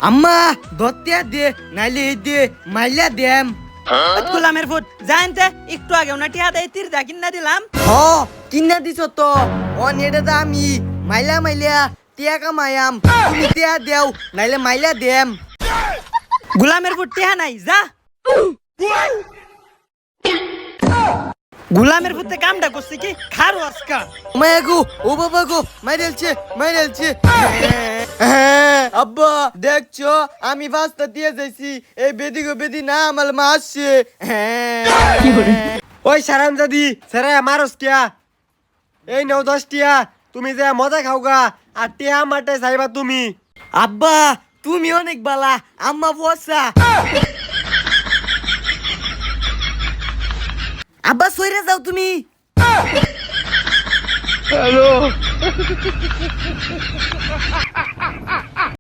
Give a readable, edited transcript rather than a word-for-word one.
আম্মা ধরতে দে নাইলে দে মাইলা দেম। গোলামের ফুট জানতে একটু আগে ওনা টিয়া দেয় তীর দা কিনা দিলাম। হ কিনা দিছ তো অন এটা তো আমি মাইলা মাইলা টিয়া কামায়াম তুমি টিয়া দেও নাইলে মাইলা দেম। গোলামের ফুট টিয়া নাই যা। গোলামের ফুটে কামটা করছে কি খারো আজকা। মায়া গো ও বাবা গো মাইরেলছে মাইরেলছে। আব্বা দেখছো আমি ফাস্তা দিয়ে যাইছি এই বেদি গো বেদি না আমার মা আসছে। ওই সারাম দাদি সেরা মারস টিয়া এই 9-10 টিয়া তুমি যে মজা খাওগা আর টিয়া মাঠে চাইবা তুমি। আব্বা তুমি অনেক বালা আম্মা বসা। আব্বা সইরে যাও তুমি। হ্যালো